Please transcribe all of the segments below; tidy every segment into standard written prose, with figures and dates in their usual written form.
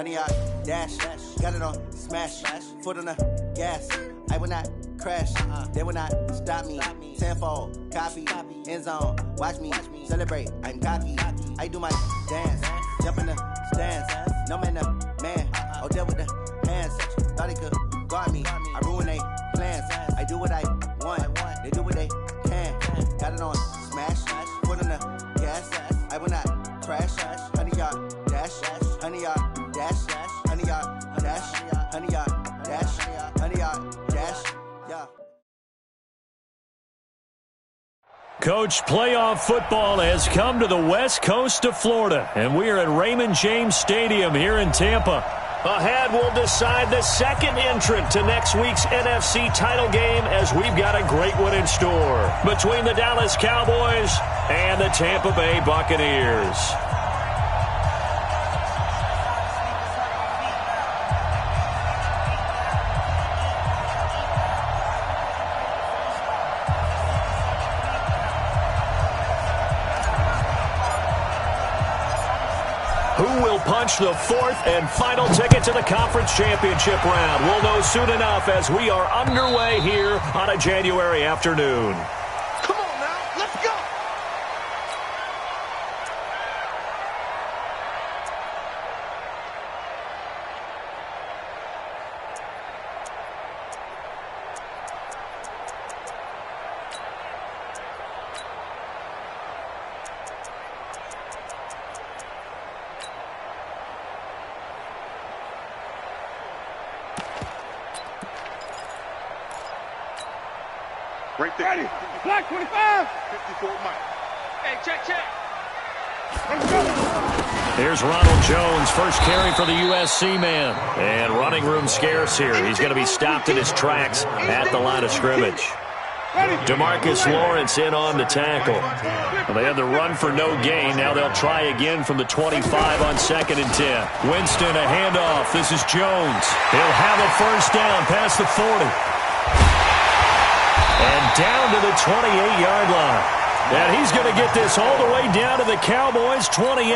100-yard dash. Got it on smash. Foot on the gas. I will not crash. They will not stop me. Tenfold, copy, end zone. Watch me celebrate. I'm cocky. I do my dance. Jump in the stands. No man, the man. Oh, there with the hands. Thought he could guard me. I ruin they plans. I do what I want. They do what they can. Got it on smash. Foot on the gas. I will not crash. 100-yard dash. 100-yard dash. 100-yard dash. 100-yard dash. 100-yard dash. Yeah. Coach, playoff football has come to the west coast of Florida, and we are at Raymond James Stadium here in Tampa. Ahead, we'll decide the second entrant to next week's NFC title game, as we've got a great one in store between the Dallas Cowboys and the Tampa Bay Buccaneers. Who will punch the fourth and final ticket to the conference championship round? We'll know soon enough as we are underway here on a January afternoon. Come on now, let's go! Right there. Ready. Black 25. 54 Mike. Hey, check. Let's go. Here's Ronald Jones, first carry for the USC man. And running room scarce here. He's going to be stopped in his tracks at the line of scrimmage. DeMarcus Lawrence in on the tackle. Well, they had the run for no gain. Now they'll try again from the 25 on 2nd and 10. Winston, a handoff. This is Jones. He'll have a first down past the 40. And down to the 28-yard line. And he's going to get this all the way down to the Cowboys' 28.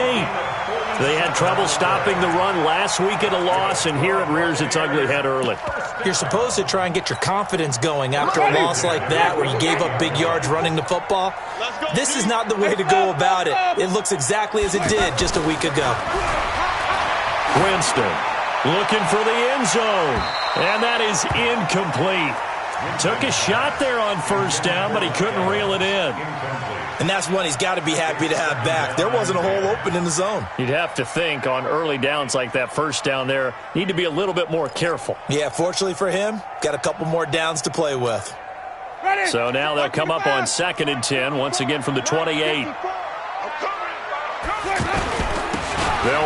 They had trouble stopping the run last week at a loss, and here it rears its ugly head early. You're supposed to try and get your confidence going after a loss like that where you gave up big yards running the football. This is not the way to go about it. It looks exactly as it did just a week ago. Winston looking for the end zone, and that is incomplete. Took a shot there on first down, but he couldn't reel it in. And that's one he's got to be happy to have back. There wasn't a hole open in the zone. You'd have to think on early downs like that first down there, need to be a little bit more careful. Yeah, fortunately for him, got a couple more downs to play with. So now they'll come up on 2nd and 10, once again from the 28. They'll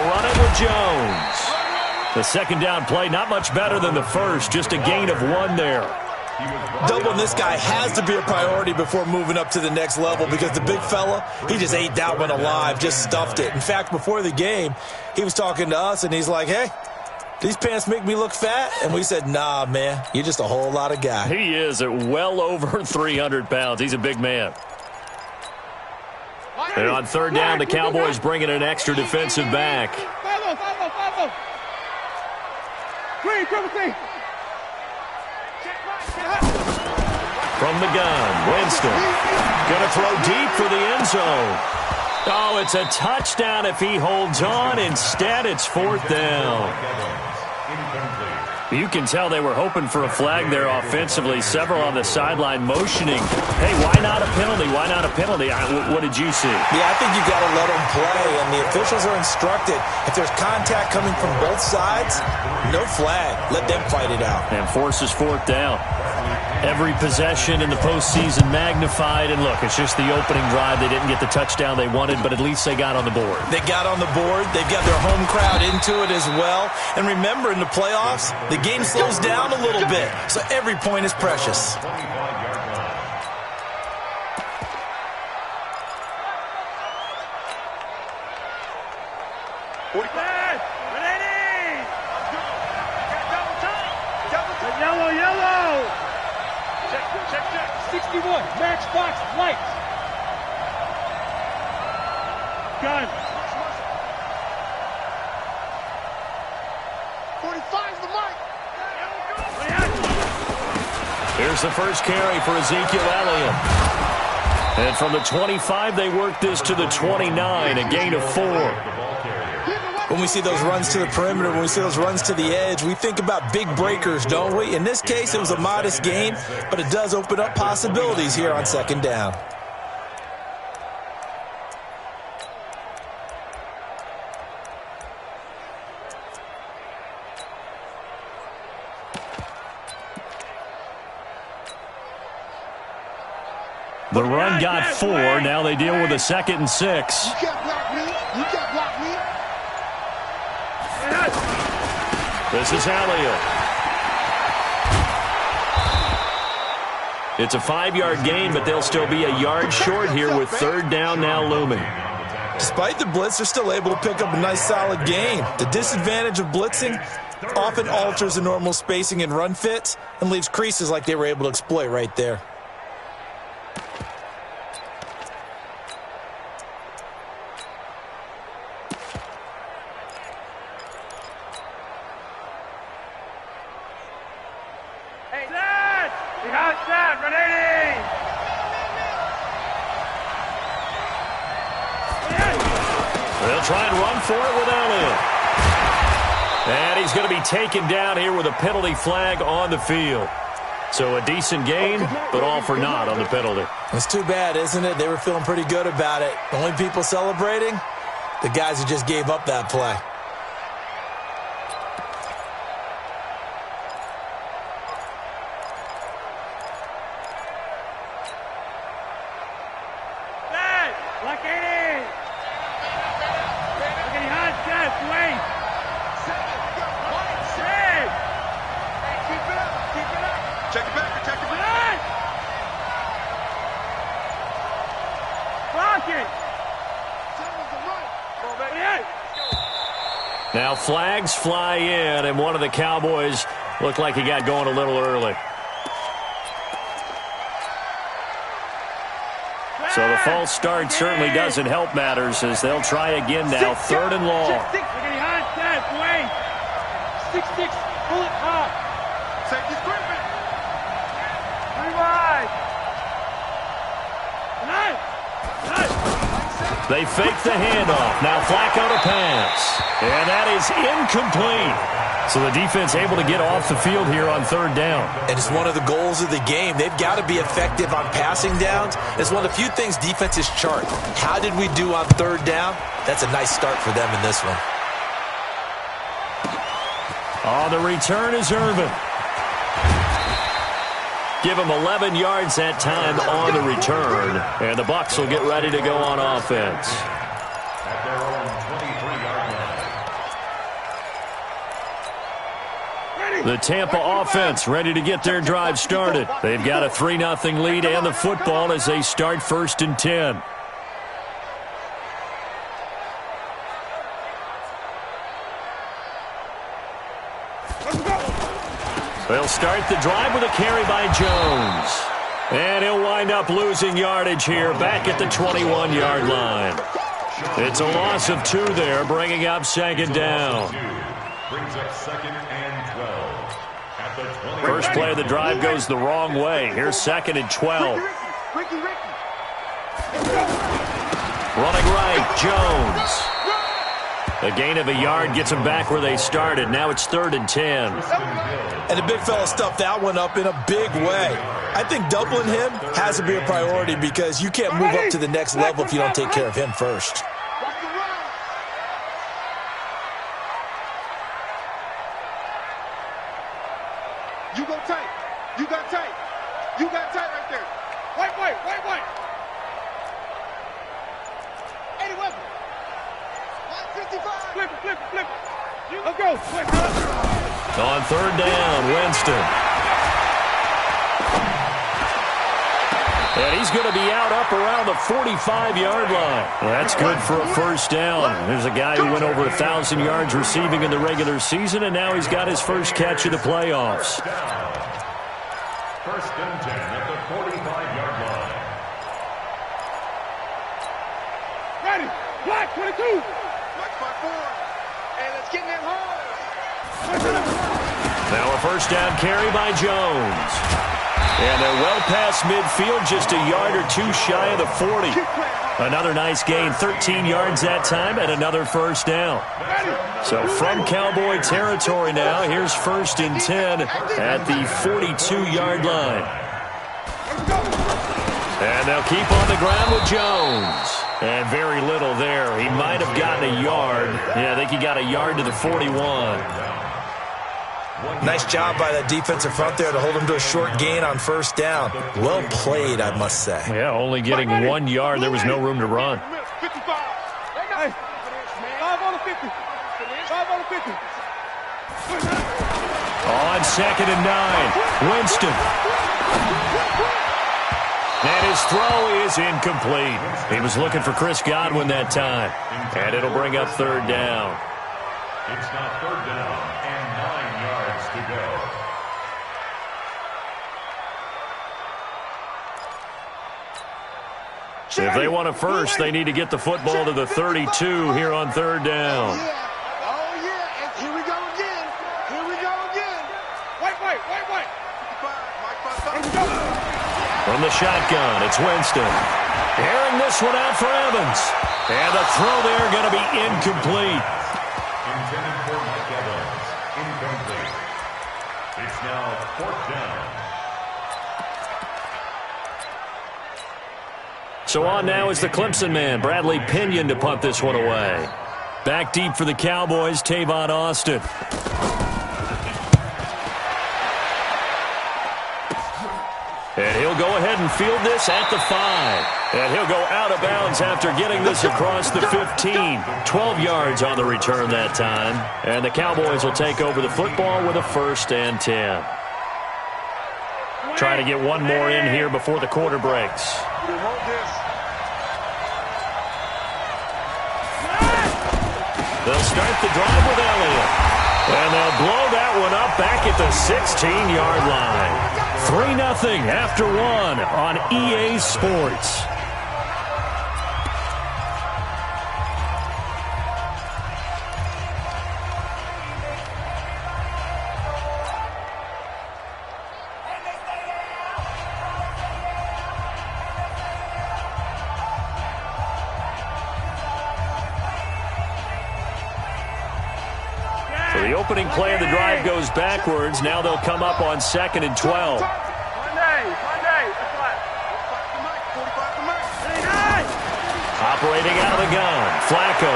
run it with Jones. The second down play, not much better than the first, just a gain of 1 there. Doubling this guy has to be a priority before moving up to the next level because the big fella, he just ate that one alive, just stuffed it. In fact, before the game, he was talking to us, and he's like, hey, these pants make me look fat? And we said, nah, man, you're just a whole lot of guy. He is at well over 300 pounds. He's a big man. And on 3rd down, the Cowboys bringing an extra defensive back. From the gun, Winston going to throw deep for the end zone. Oh, it's a touchdown if he holds on. Instead, it's 4th down. You can tell they were hoping for a flag there offensively. Several on the sideline motioning. Hey, why not a penalty? Why not a penalty? What did you see? Yeah, I think you got to let them play, and the officials are instructed. If there's contact coming from both sides, no flag. Let them fight it out. And forces 4th down. Every possession in the postseason magnified. And look, it's just the opening drive. They didn't get the touchdown they wanted, but at least they got on the board. They got on the board. They've got their home crowd into it as well. And remember, in the playoffs, the game slows down a little bit, so every point is precious. Yellow. Check. 61, Matchbox, light. Gun. Here's the first carry for Ezekiel Elliott. And from the 25, they work this to the 29, a gain of 4. When we see those runs to the perimeter, when we see those runs to the edge, we think about big breakers, don't we? In this case, it was a modest gain, but it does open up possibilities here on second down. The run got 4. Now they deal with a 2nd and 6. You can't block me. You can't block me. This is Elliott. It's a 5-yard gain, but they'll still be a yard short here with 3rd down now looming. Despite the blitz, they're still able to pick up a nice solid gain. The disadvantage of blitzing often alters the normal spacing and run fits and leaves creases like they were able to exploit right there. They'll try and run for it with Elliott. And he's going to be taken down here with a penalty flag on the field. So a decent gain, but all for naught on the penalty. It's too bad, isn't it? They were feeling pretty good about it. The only people celebrating, the guys who just gave up that play. Now flags fly in, and one of the Cowboys looked like he got going a little early. So the false start certainly doesn't help matters as they'll try again now. 3rd and long. 6-6. Pull it up. Safety screen. Rewind. They fake the handoff. Now Flacco to pass. And that is incomplete. So the defense able to get off the field here on 3rd down. And it's one of the goals of the game. They've got to be effective on passing downs. It's one of the few things defenses chart. How did we do on 3rd down? That's a nice start for them in this one. On the return is Irvin. Give him 11 yards that time on the return. And the Bucs will get ready to go on offense. The Tampa offense ready to get their drive started. They've got a 3-0 lead and the football as they start 1st and 10. They'll start the drive with a carry by Jones. And he'll wind up losing yardage here back at the 21-yard line. It's a loss of 2 there, bringing up 2nd down. Brings up 2nd and 12. At the 20. First play of the drive goes the wrong way. Here's 2nd and 12. Running right, Jones. A gain of a yard gets them back where they started. Now it's 3rd and 10. And the big fella stuffed that one up in a big way. I think doubling him has to be a priority because you can't move up to the next level if you don't take care of him first. You go tight. You got tight. You got tight right there. Wait. 80 weapon. 155. Flip it. Let's go. On 3rd down, Winston. And he's going to be out up around the 45-yard line. Well, that's good for a 1st down. There's a guy who went over 1,000 yards receiving in the regular season, and now he's got his first catch of the playoffs. 1st and 10 at the 45-yard line. Ready. Black 22. Black 5-4. Hey, let's get in that hole. Now a 1st down carry by Jones. And they're well past midfield, just a yard or two shy of the 40. Another nice gain, 13 yards that time, and another first down. So from Cowboy territory now, here's 1st and 10 at the 42-yard line. And they'll keep on the ground with Jones. And very little there. He might have gotten a yard. Yeah, I think he got a yard to the 41. Nice job by that defensive front there to hold him to a short gain on 1st down. Well played, I must say. Yeah, only getting 1 yard. There was no room to run. 55. 5 on the 50. 5 on the 50. On 2nd and 9, Winston. And his throw is incomplete. He was looking for Chris Godwin that time. And it'll bring up 3rd down. It's now 3rd down and 9 yards to go. If they want a first, they need to get the football to the 32 here on 3rd down. Oh, yeah. And here we go again. Here we go again. Wait. From the shotgun, it's Winston. Airing this one out for Evans. And the throw there going to be incomplete. Intended for Mike Evans. Incomplete. It's now 4th down. So on now is the Clemson man, Bradley Pinion, to punt this one away. Back deep for the Cowboys, Tavon Austin. And he'll go ahead and field this at the 5. And he'll go out of bounds after getting this across the 15. 12 yards on the return that time. And the Cowboys will take over the football with a 1st and 10. Trying to get one more in here before the quarter breaks. They'll start the drive with Elliott. And they'll blow that one up back at the 16-yard line. 3-0 after 1 on EA Sports. The opening play of the drive goes backwards. Now they'll come up on 2nd and 12. Operating out of the gun. Flacco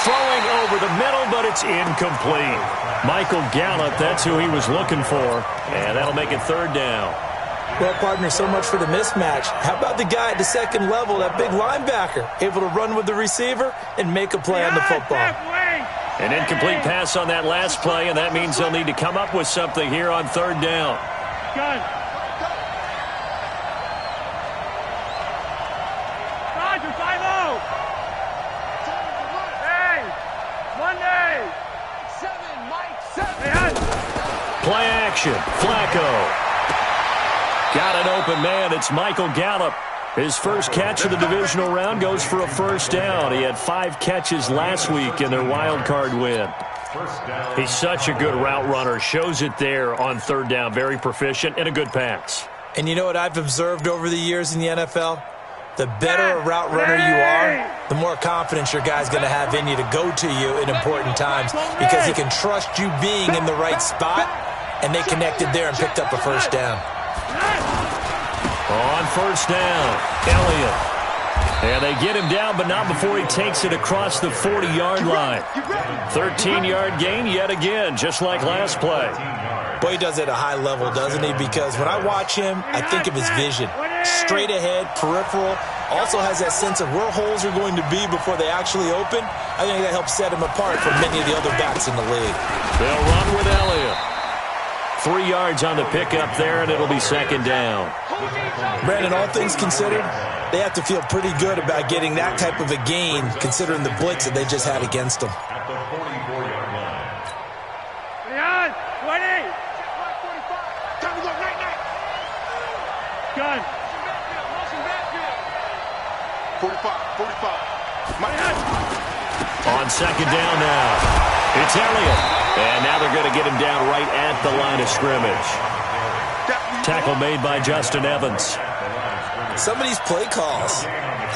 throwing over the middle, but it's incomplete. Michael Gallup, that's who he was looking for. And that'll make it 3rd down. Well, partner, so much for the mismatch. How about the guy at the 2nd level, that big linebacker, able to run with the receiver and make a play on the football? An incomplete pass on that last play, and that means they'll need to come up with something here on 3rd down. Gun. Roger, 5-0. Hey, Monday. 7, Mike, 7. Play action. Flacco. Got an open man. It's Michael Gallup. His first catch of the divisional round goes for a 1st down. He had 5 catches last week in their wild card win. He's such a good route runner. Shows it there on 3rd down. Very proficient and a good pass. And you know what I've observed over the years in the NFL? The better a route runner you are, the more confidence your guy's going to have in you to go to you in important times because he can trust you being in the right spot, and they connected there and picked up a 1st down. On 1st down, Elliott. And they get him down, but not before he takes it across the 40-yard line. 13-yard gain yet again, just like last play. Boy, he does it at a high level, doesn't he? Because when I watch him, I think of his vision. Straight ahead, peripheral. Also has that sense of where holes are going to be before they actually open. I think that helps set him apart from many of the other backs in the league. They'll run with Elliott. 3 yards on the pickup there, and it'll be 2nd down. Brandon, all things considered, they have to feel pretty good about getting that type of a gain, considering the blitz that they just had against them. At the 44-yard line. 20. Time to go, night. Gun. 45. On 2nd down now, it's Elliott. And now they're going to get him down right at the line of scrimmage. Tackle made by Justin Evans. Some of these play calls,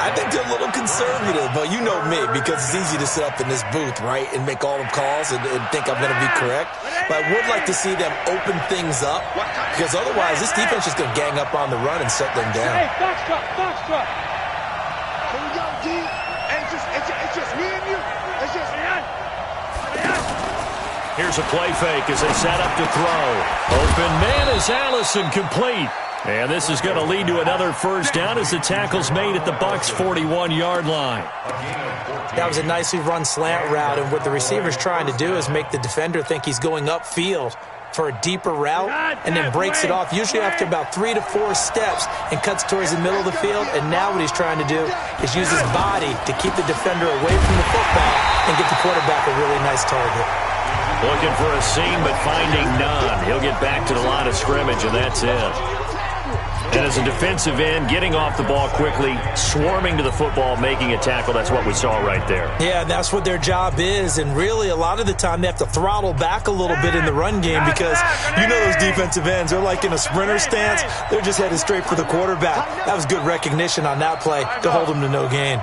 I think they're a little conservative, but you know me, because it's easy to sit up in this booth, right, and make all the calls and think I'm going to be correct. But I would like to see them open things up, because otherwise this defense is going to gang up on the run and shut them down. Hey, box truck. Here we go, D. It's just me and you. It's just me. Here's a play fake as they set up to throw. Open man is Allison, complete. And this is going to lead to another first down as the tackle's made at the Bucs' 41-yard line. That was a nicely run slant route, and what the receiver's trying to do is make the defender think he's going upfield for a deeper route and then breaks it off, usually after about 3 to 4 steps, and cuts towards the middle of the field. And now what he's trying to do is use his body to keep the defender away from the football and get the quarterback a really nice target. Looking for a seam, but finding none. He'll get back to the line of scrimmage, and that's it. And as a defensive end, getting off the ball quickly, swarming to the football, making a tackle, that's what we saw right there. Yeah, that's what their job is. And really, a lot of the time, they have to throttle back a little bit in the run game because you know those defensive ends, they're like in a sprinter stance. They're just headed straight for the quarterback. That was good recognition on that play to hold him to no gain.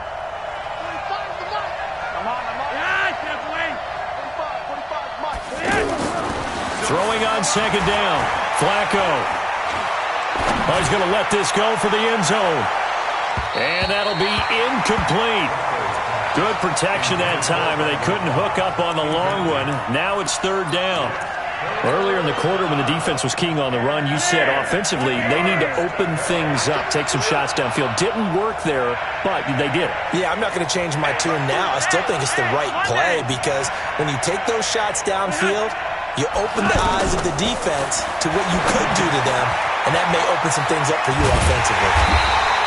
Throwing on second down. Flacco. Oh, he's going to let this go for the end zone. And that'll be incomplete. Good protection that time, and they couldn't hook up on the long one. Now it's third down. Earlier in the quarter when the defense was keying on the run, you said offensively they need to open things up, take some shots downfield. Didn't work there, but they did it. Yeah, I'm not going to change my tune now. I still think it's the right play because when you take those shots downfield, you open the eyes of the defense to what you could do to them, and that may open some things up for you offensively.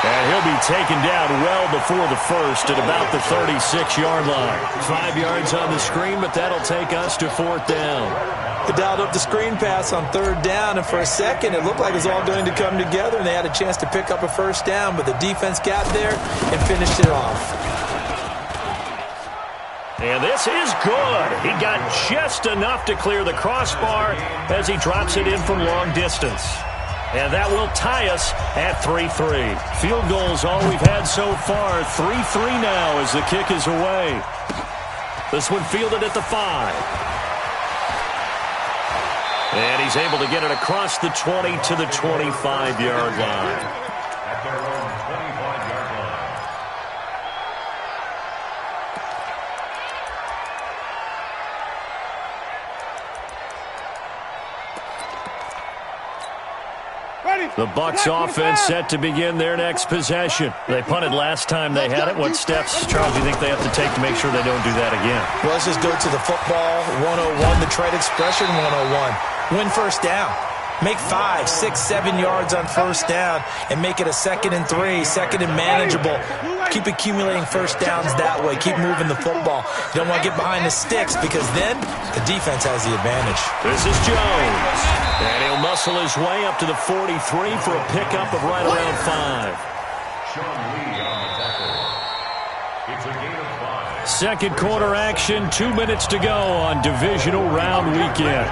And he'll be taken down well before the first at about the 36-yard line. 5 yards on the screen, but that'll take us to fourth down. They dialed up the screen pass on third down, and for a second it looked like it was all going to come together, and they had a chance to pick up a first down, but the defense got there and finished it off. And this is good. He got just enough to clear the crossbar as he drops it in from long distance. And that will tie us at 3-3. Field goals all we've had so far. 3-3 now as the kick is away. This one fielded at the 5. And he's able to get it across the 20 to the 25-yard line. At their own 25-yard line. The Bucs offense set to begin their next possession. They punted last time they had it. What steps, Charles, do you think they have to take to make sure they don't do that again? Well, let's just go to the football 101, the trade expression 101. Win first down. Make 5, 6, 7 yards on first down and make it a 2nd and 3, 2nd and manageable. Keep accumulating first downs that way. Keep moving the football. You don't want to get behind the sticks because then the defense has the advantage. This is Jones. And he'll muscle his way up to the 43 for a pickup of right around 5. Sean Lee on the tackle. It's a gain of 5. Second quarter action, 2 minutes to go on divisional round weekend.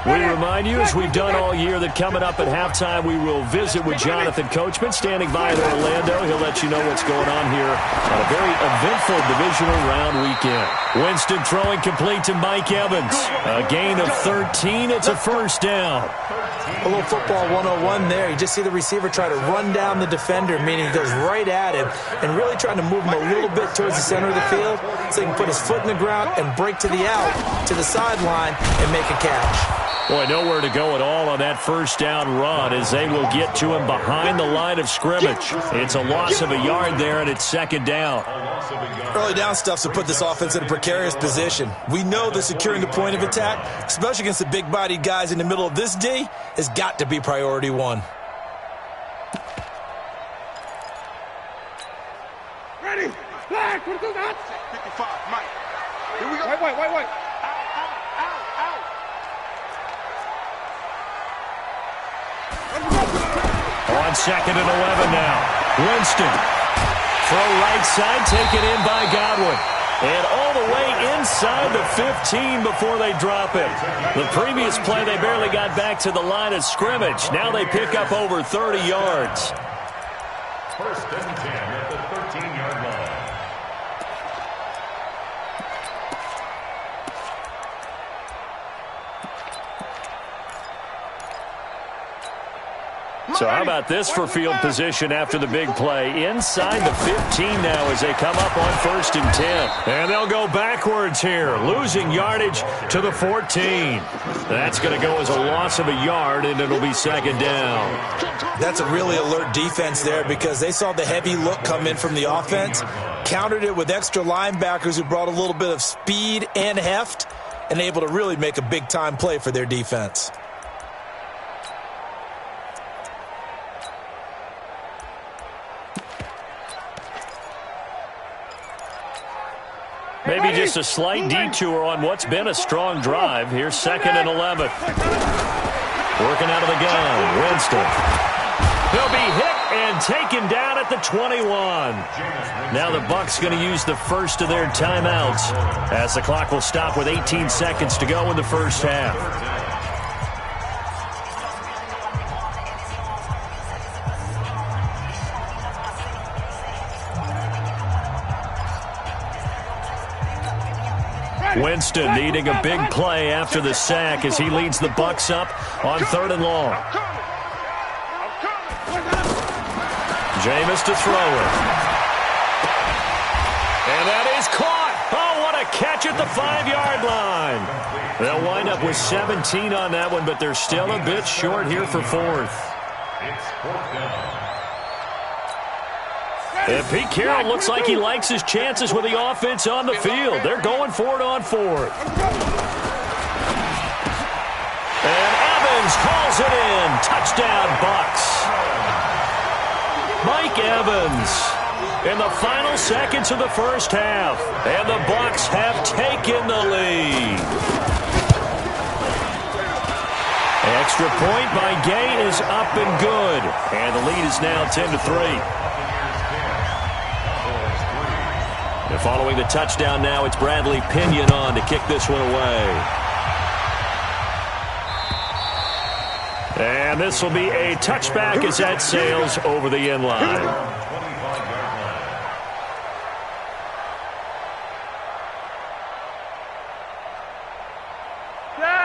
We remind you, as we've done all year, that coming up at halftime, we will visit with Jonathan Coachman, standing by in Orlando. He'll let you know what's going on here on a very eventful divisional round weekend. Winston throwing complete to Mike Evans. A gain of 13. It's a first down. A little football 101 there. You just see the receiver try to run down the defender, meaning he goes right at him and really trying to move him a little bit towards the center of the field so he can put his foot in the ground and break to the out, to the sideline, and make a catch. Boy, nowhere to go at all on that first down run as they will get to him behind the line of scrimmage. It's a loss of a yard there, and it's second down. Early down stuff's to put this offense in a precarious position. We know that securing the point of attack, especially against the big-bodied guys in the middle of this D, has got to be priority one. Ready? Flag, what is that? 55, Mike. Here we go. Wait. On second and 11 now. Winston. Throw right side, taken in by Godwin. And all the way inside the 15 before they drop it. The previous play, they barely got back to the line of scrimmage. Now they pick up over 30 yards. First and 10 at the 13-yard line. So how about this for field position after the big play? Inside the 15 now as they come up on first and 10. And they'll go backwards here, losing yardage to the 14. That's going to go as a loss of a yard, and it'll be second down. That's a really alert defense there because they saw the heavy look come in from the offense, countered it with extra linebackers who brought a little bit of speed and heft, and able to really make a big-time play for their defense. Maybe just a slight detour on what's been a strong drive. Here's second and 11. Working out of the gun, Winston. He'll be hit and taken down at the 21. Now the Bucs going to use the first of their timeouts as the clock will stop with 18 seconds to go in the first half. Winston needing a big play after the sack as he leads the Bucs up on third and long. Jameis to throw it. And that is caught. Oh, what a catch at the 5-yard line. They'll wind up with 17 on that one, but they're still a bit short here for fourth. It's fourth down. And Pete Carroll looks like he likes his chances with the offense on the field. They're going for it on fourth. And Evans calls it in. Touchdown, Bucs. Mike Evans in the final seconds of the first half. And the Bucs have taken the lead. Extra point by Gay is up and good. And the lead is now 10-3. And following the touchdown now, it's Bradley Pinion on to kick this one away. And this will be a touchback as that sails over the end line.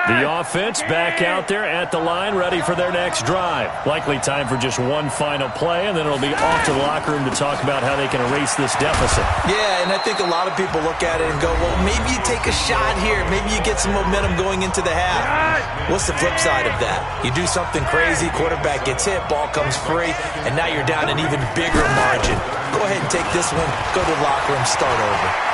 The offense back out there at the line, ready for their next drive. Likely time for just one final play, and then it'll be off to the locker room to talk about how they can erase this deficit. Yeah, and I think a lot of people look at it and go, well, maybe you take a shot here. Maybe you get some momentum going into the half. What's the flip side of that? You do something crazy, quarterback gets hit, ball comes free, and now you're down an even bigger margin. Go ahead and take this one, go to the locker room, start over.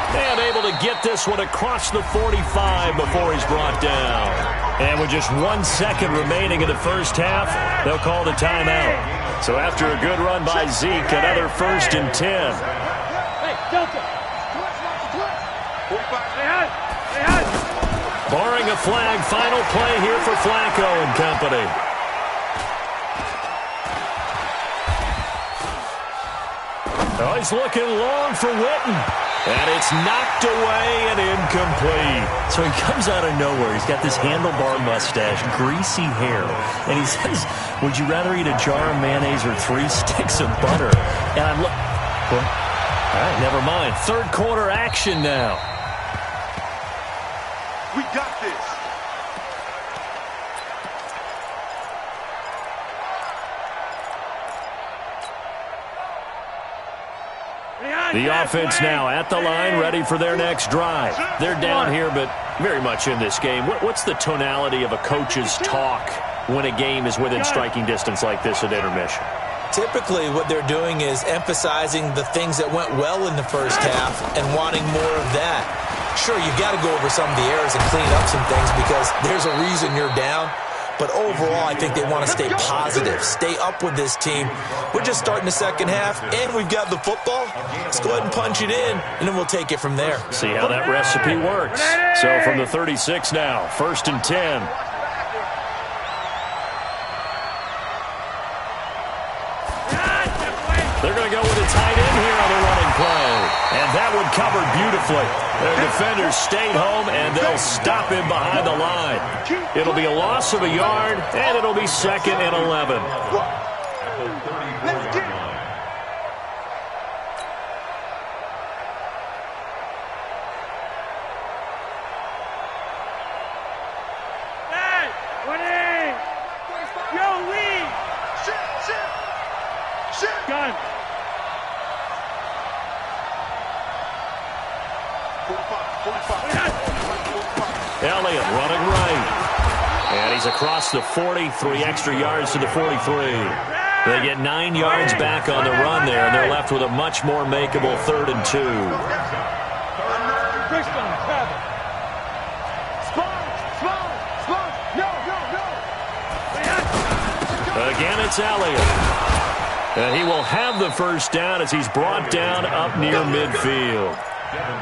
And able to get this one across the 45 before he's brought down. And with just 1 second remaining in the first half, they'll call the timeout. So after a good run by Zeke, another first and 10. Barring a flag, final play here for Flacco and company. Oh, he's looking long for Witten. And it's knocked away and incomplete. So he comes out of nowhere. He's got this handlebar mustache, greasy hair. And he says, would you rather eat a jar of mayonnaise or 3 sticks of butter? And I'm like, well, all right, never mind. Third quarter action now. We got this. The offense now at the line, ready for their next drive. They're down here, but very much in this game. What's the tonality of a coach's talk when a game is within striking distance like this at intermission? Typically, what they're doing is emphasizing the things that went well in the first half and wanting more of that. Sure, you've got to go over some of the errors and clean up some things because there's a reason you're down. But overall, I think they want to stay positive, stay up with this team. We're just starting the second half, and we've got the football. Let's go ahead and punch it in, and then we'll take it from there. See how that recipe works. So from the 36 now, first and 10. They're going to go with a tight end here on the running play. And that That one covered beautifully. Their defenders stayed home, and they'll stop him behind the line. It'll be a loss of a yard, and it'll be 2nd and 11. Let's get it. Gun. 45. Elliott running right. And he's across the 40, 3 extra yards to the 43. They get 9 yards back on the run there, and they're left with a much more makeable 3rd and 2. Again, it's Elliott. And he will have the first down as he's brought down up near midfield.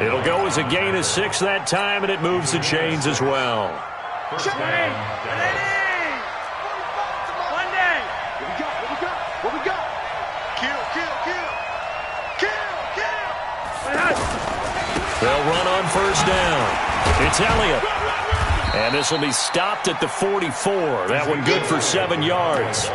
It'll go as a gain of 6 that time, and it moves the chains as well. What we got? Kill. They'll run on first down. It's Elliott. And this will be stopped at the 44. That one good for 7 yards.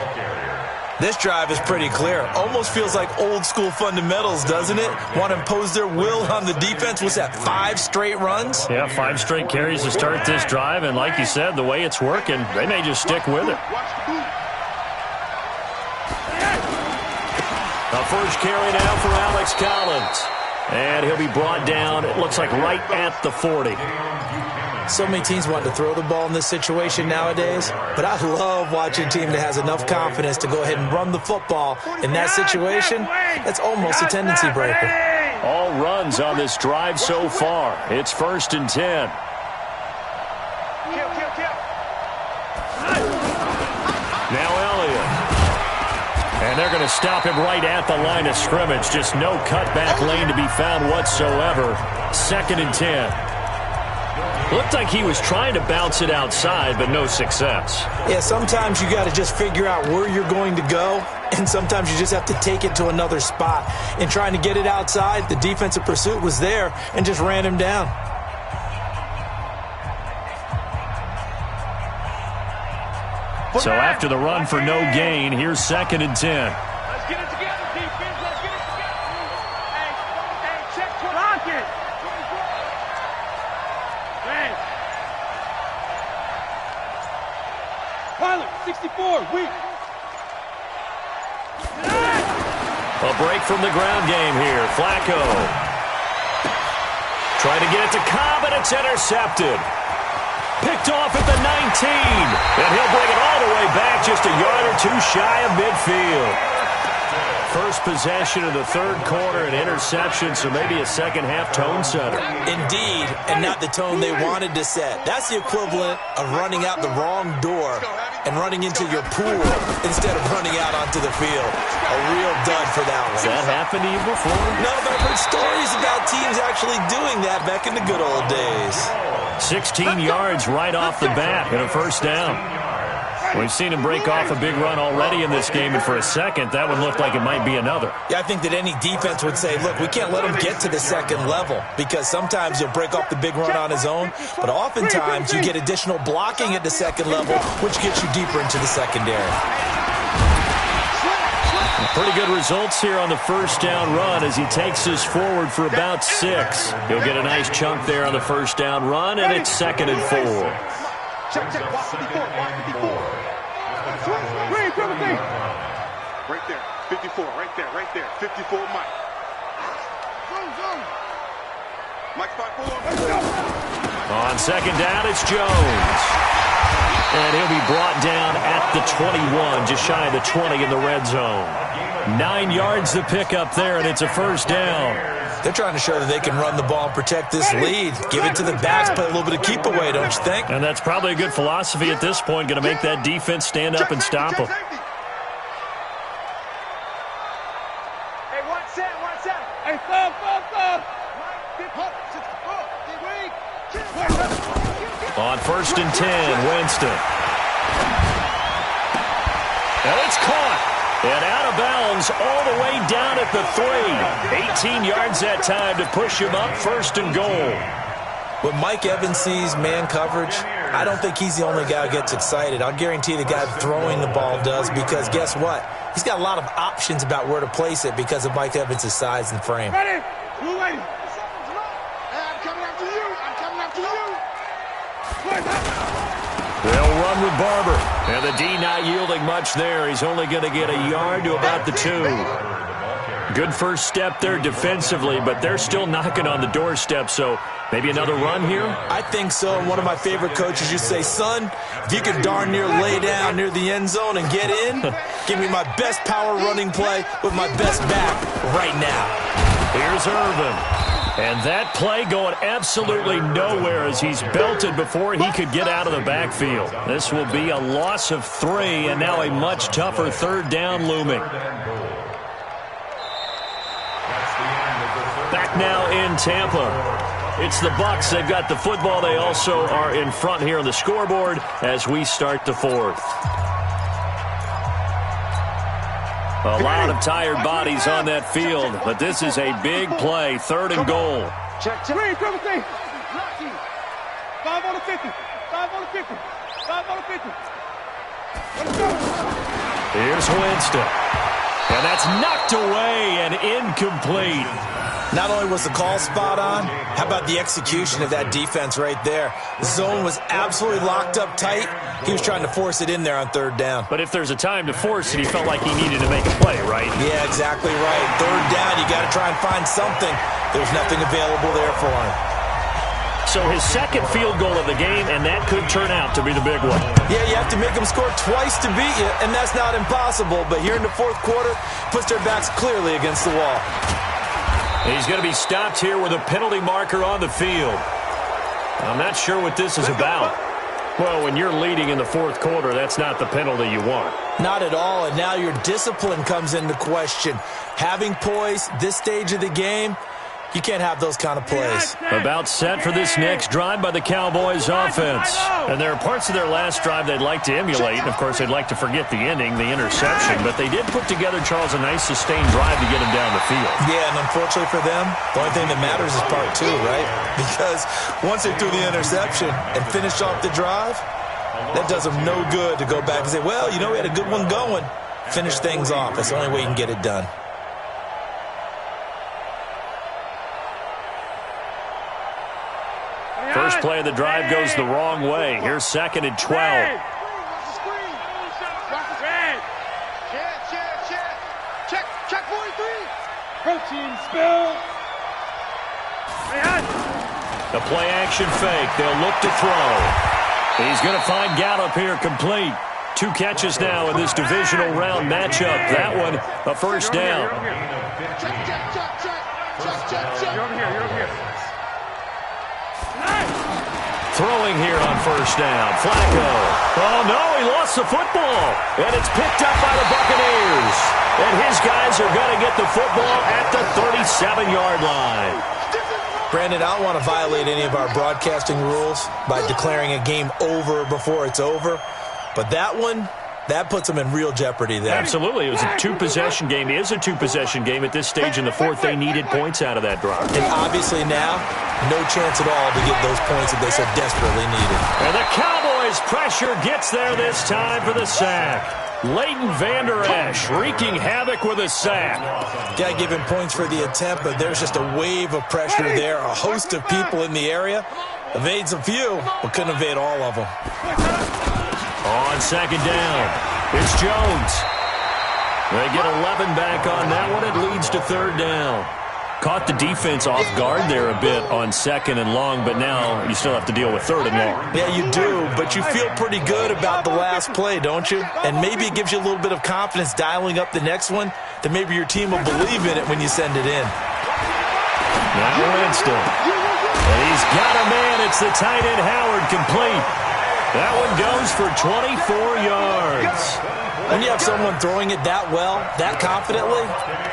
This drive is pretty clear. Almost feels like old school fundamentals, doesn't it? Want to impose their will on the defense. What's that, 5 straight runs? Yeah, 5 straight carries to start this drive. And like you said, the way it's working, they may just stick with it. The first carry now for Alex Collins. And he'll be brought down, it looks like, right at the 40. So many teams want to throw the ball in this situation nowadays, but I love watching a team that has enough confidence to go ahead and run the football. In that situation, that's almost a tendency breaker. All runs on this drive so far. It's 1st and 10. Now Elliott. And they're going to stop him right at the line of scrimmage. Just no cutback lane to be found whatsoever. 2nd and 10. Looked like he was trying to bounce it outside, but no success. Yeah, sometimes you got to just figure out where you're going to go, and sometimes you just have to take it to another spot. In trying to get it outside, the defensive pursuit was there and just ran him down. So after the run for no gain, here's 2nd and 10. Let's get it together, defense. Let's get it together. Hey, check block it. Hey. Tyler, 64, weak. A break from the ground game here. Flacco. Trying to get it to Cobb, and it's intercepted. Picked off at the 19. And he'll bring it all the way back just a yard or 2 shy of midfield. First possession of the 3rd quarter, an interception, so maybe a second-half tone setter. Indeed, and not the tone they wanted to set. That's the equivalent of running out the wrong door and running into your pool instead of running out onto the field. A real dud for that one. Has that happened to you before? No, but I've heard stories about teams actually doing that back in the good old days. 16 yards right off the bat and a first down. We've seen him break off a big run already in this game, and for a second, that one looked like it might be another. Yeah, I think that any defense would say, look, we can't let him get to the 2nd level, because sometimes he'll break off the big run on his own, but oftentimes you get additional blocking at the 2nd level, which gets you deeper into the secondary. Pretty good results here on the first down run as he takes us forward for about 6. He'll get a nice chunk there on the first down run, and it's 2nd and 4. Check, watch 54. Right there, 54, right there. 54, Mike. Mike 5-4. On 2nd down, it's Jones. And he'll be brought down at the 21, just shy of the 20 in the red zone. 9 yards to pick up there, and it's a first down. They're trying to show that they can run the ball and protect this lead. Give it to the backs, play a little bit of keep away, don't you think? And that's probably a good philosophy at this point, going to make that defense stand up and stop them. Hey, one set. Hey, fall. On 1st and 10, Winston. And it's caught. And out of bounds all the way down at the 3. 18 yards that time to push him up, 1st and goal. When Mike Evans sees man coverage, I don't think he's the only guy who gets excited. I'll guarantee the guy throwing the ball does, because guess what? He's got a lot of options about where to place it because of Mike Evans' size and frame. Ready? Who ready? I'm coming after you. I'm coming after you. They'll run with Barber. And the D not yielding much there. He's only going to get a yard to about the 2. Good first step there defensively, but they're still knocking on the doorstep, so maybe another run here? I think so. And one of my favorite coaches used to say, son, if you can darn near lay down near the end zone and get in, give me my best power running play with my best back right now. Here's Irvin. And that play going absolutely nowhere as he's belted before he could get out of the backfield. This will be a loss of 3, and now a much tougher 3rd down looming. Back now in Tampa. It's the Bucs. They've got the football. They also are in front here on the scoreboard as we start the 4th. A lot of tired bodies on that field, but this is a big play, 3rd and goal. Check. 3, 5 on the 50. 5 on the 50. 5 on the 50. Let's go. Here's Winston. And that's knocked away and incomplete. Not only was the call spot on, how about the execution of that defense right there? The zone was absolutely locked up tight. He was trying to force it in there on 3rd down. But if there's a time to force it, he felt like he needed to make a play, right? Yeah, exactly right. 3rd down, you got to try and find something. There's nothing available there for him. So his 2nd field goal of the game, and that could turn out to be the big one. Yeah, you have to make them score twice to beat you, and that's not impossible. But here in the 4th quarter, puts their backs clearly against the wall. He's going to be stopped here with a penalty marker on the field. I'm not sure what this is about. Well, when you're leading in the 4th quarter, that's not the penalty you want. Not at all, and now your discipline comes into question. Having poise this stage of the game, you can't have those kind of plays. About set for this next drive by the Cowboys offense. And there are parts of their last drive they'd like to emulate. And, of course, they'd like to forget the ending, the interception. But they did put together, Charles, a nice sustained drive to get him down the field. Yeah, and unfortunately for them, the only thing that matters is part 2, right? Because once they threw the interception and finished off the drive, that does them no good to go back and say, well, you know, we had a good one going. Finish things off. That's the only way you can get it done. First play of the drive goes the wrong way. Here's 2nd and 12. Check 43. Protein spill. The play action fake. They'll look to throw. He's going to find Gallup here complete. 2 catches now in this divisional round matchup. That one, a 1st down. You're over here. Throwing here on 1st down. Flacco. Oh, no, he lost the football. And it's picked up by the Buccaneers. And his guys are going to get the football at the 37-yard line. Brandon, I don't want to violate any of our broadcasting rules by declaring a game over before it's over. But that one, that puts them in real jeopardy there. Absolutely. It was a 2-possession game. It is a 2-possession game at this stage in the 4th. They needed points out of that drive. And obviously now, no chance at all to get those points that they so desperately needed. And the Cowboys' pressure gets there this time for the sack. Leighton Vander Esch wreaking havoc with a sack. Got to give him points for the attempt, but there's just a wave of pressure there. A host of people in the area. Evades a few, but couldn't evade all of them. On 2nd down, it's Jones. They get 11 back on that one. It leads to 3rd down. Caught the defense off guard there a bit on 2nd and long, but now you still have to deal with 3rd and long. Yeah, you do, but you feel pretty good about the last play, don't you? And maybe it gives you a little bit of confidence dialing up the next one, that maybe your team will believe in it when you send it in. Now Winston. And he's got a man. It's the tight end Howard complete. That one goes for 24 yards. When you have someone throwing it that well, that confidently,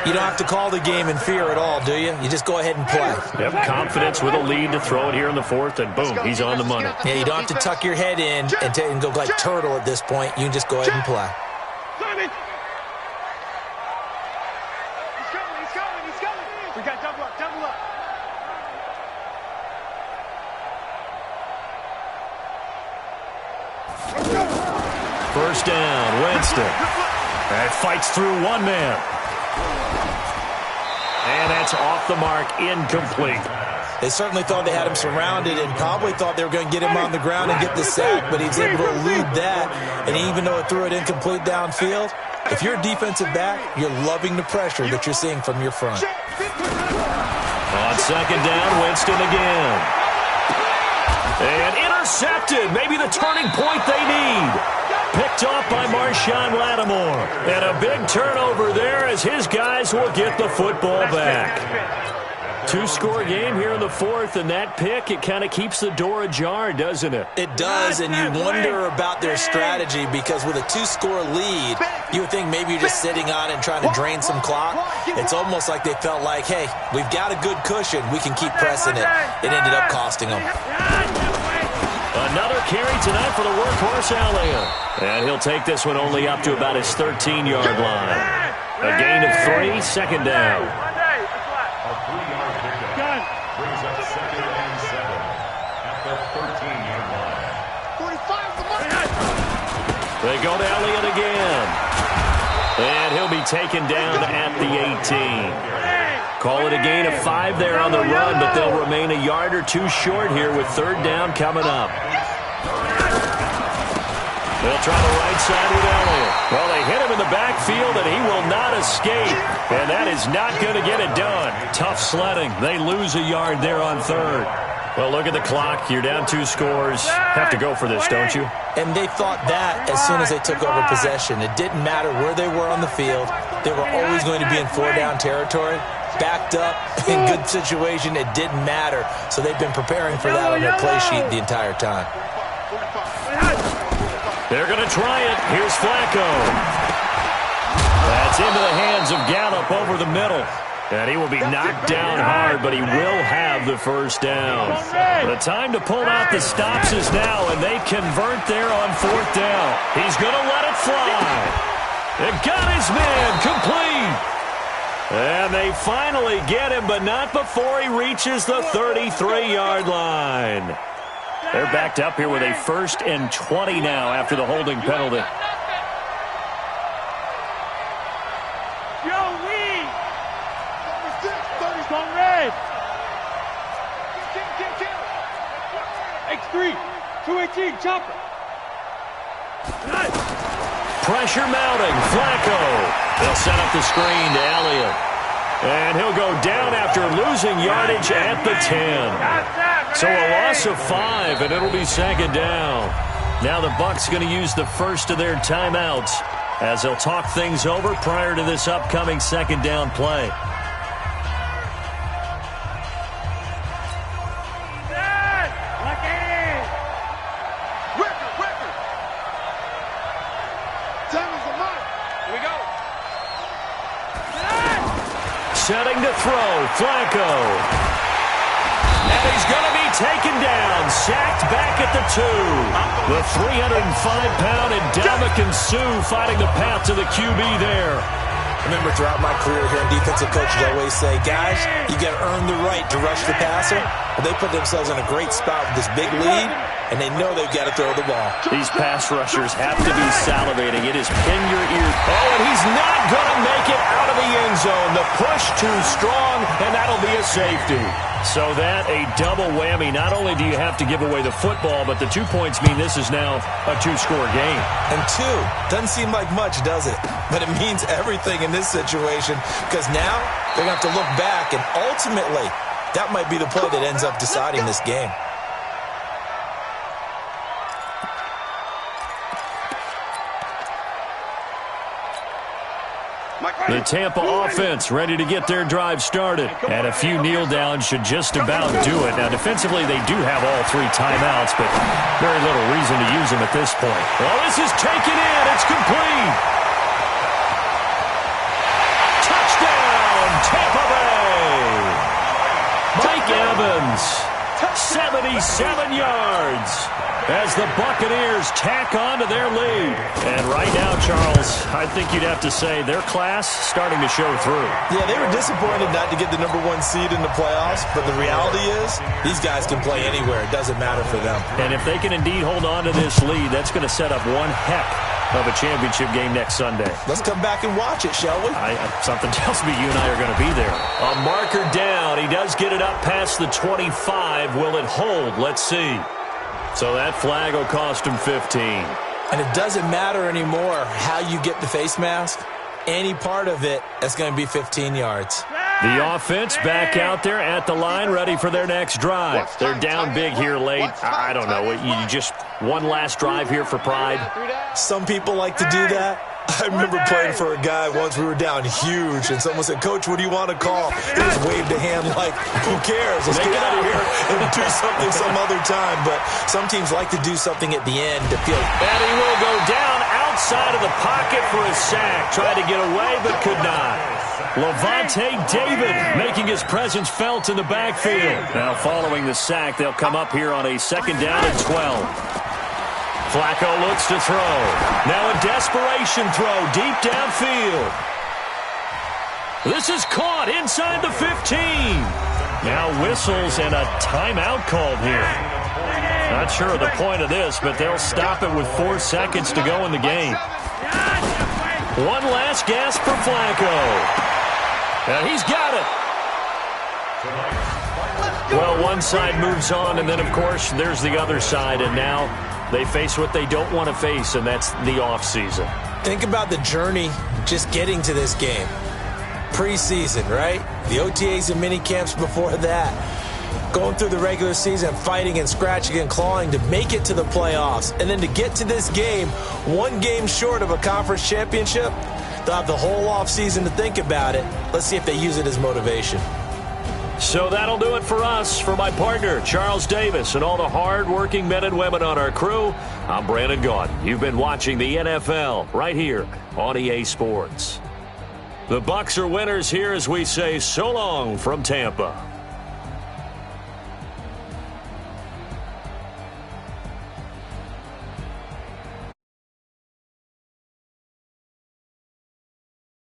you don't have to call the game in fear at all, do you? You just go ahead and play. Yep, confidence with a lead to throw it here in the 4th, and boom, he's on the money. Yeah, you don't have to tuck your head in and go like turtle at this point. You can just go ahead and play. First down, Winston. And fights through one man. And that's off the mark, incomplete. They certainly thought they had him surrounded and probably thought they were going to get him on the ground and get the sack, but he's able to elude that. And even though it threw it incomplete downfield, if you're a defensive back, you're loving the pressure that you're seeing from your front. On second down, Winston again. And intercepted. Maybe the turning point they need. Picked off by Marshawn Lattimore. And a big turnover there as his guys will get the football back. Two-score game here in the fourth, and that pick, it kind of keeps the door ajar, doesn't it? It does, and you wonder about their strategy because with a two-score lead, you would think maybe you're just sitting on it and trying to drain some clock. It's almost like they felt like, hey, we've got a good cushion. We can keep pressing it. It ended up costing them. Another carry tonight for the workhorse Elliott. And he'll take this one only up to about his 13-yard line. A gain of 3, second down. A 3-yard pickup brings up 2nd and 7 at the 13-yard line. 45 the mark. They go to Elliott again. And he'll be taken down at the 18. Call it a gain of 5 there on the run, but they'll remain a yard or two short here with third down coming up. They'll try the right side with Elliott. Well, they hit him in the backfield, and he will not escape. And that is not going to get it done. Tough sledding. They lose a yard there on third. Well, look at the clock. You're down 2 scores. Have to go for this, don't you? And they thought that as soon as they took over possession. It didn't matter where they were on the field. They were always going to be in 4-down territory. Backed up, in good situation, it didn't matter. So they've been preparing for that on their play sheet the entire time. They're going to try it. Here's Flacco. That's into the hands of Gallup over the middle. And he will be knocked down hard, but he will have the first down. The time to pull out the stops is now, and they convert there on 4th down. He's going to let it fly. They got his man complete. And they finally get him, but not before he reaches the 33-yard line. They're backed up here with a 1st and 20 now after the holding penalty. X3, 218, chopper. Pressure mounting. Flacco. They'll set up the screen to Elliott. And he'll go down after losing yardage at the 10. So a loss of 5, and it'll be second down. Now the Bucs going to use the first of their timeouts as they'll talk things over prior to this upcoming second down play. Setting to throw, Flacco. And he's going to be taken down, sacked back at the 2. The 305-pound Ndamukong Suh fighting the path to the QB there. I remember throughout my career hearing defensive coaches always say, guys, you got to earn the right to rush the passer. Well, they put themselves in a great spot with this big lead, and they know they've got to throw the ball. These pass rushers have to be salivating. It is pin your ears. Oh, and he's not going to make it out of the end zone. The push too strong, and that'll be a safety. So that a double whammy. Not only do you have to give away the football, but the 2 points mean this is now a 2-score game. And 2 doesn't seem like much, does it? But it means everything in this situation because now they're going to have to look back, and ultimately that might be the play that ends up deciding this game. The Tampa offense ready to get their drive started. And a few kneel downs should just about do it. Now, defensively, they do have all 3 timeouts, but very little reason to use them at this point. Well, this is taken in. It's complete. Touchdown, Tampa Bay. Mike Evans 77 yards as the Buccaneers tack on to their lead. And right now, Charles, I think you'd have to say their class starting to show through. Yeah, they were disappointed not to get the #1 seed in the playoffs, but the reality is these guys can play anywhere. It doesn't matter for them. And if they can indeed hold on to this lead, that's going to set up one heck of a championship game next Sunday. Let's come back and watch it, shall we? Something tells me you and I are going to be there. A marker down. He does get it up past the 25. Will it hold? Let's see. So that flag will cost him 15. And it doesn't matter anymore how you get the face mask. Any part of it, that's going to be 15 yards. The offense back out there at the line, ready for their next drive. They're down big here late. I don't know. You just one last drive here for pride? Some people like to do that. I remember playing for a guy once. We were down huge, and someone said, "Coach, what do you want to call?" He just waved a hand like, "Who cares? Let's get out of here and do something some other time." But some teams like to do something at the end to feel. And he will go down outside of the pocket for a sack. Tried to get away, but could not. Levante David making his presence felt in the backfield. Now following the sack, they'll come up here on a 2nd down and 12. Flacco looks to throw. Now a desperation throw deep downfield. This is caught inside the 15. Now whistles and a timeout called here. Not sure of the point of this, but they'll stop it with 4 seconds to go in the game. One last gasp for Flacco. And he's got it. Well, one side moves on, and then, of course, there's the other side, and now they face what they don't want to face, and that's the offseason. Think about the journey just getting to this game. Preseason, right? The OTAs and mini camps before that. Going through the regular season, fighting and scratching and clawing to make it to the playoffs. And then to get to this game, one game short of a conference championship, they'll have the whole offseason to think about it. Let's see if they use it as motivation. So that'll do it for us. For my partner, Charles Davis, and all the hard-working men and women on our crew, I'm Brandon Gaudin. You've been watching the NFL right here on EA Sports. The Bucs are winners here as we say so long from Tampa.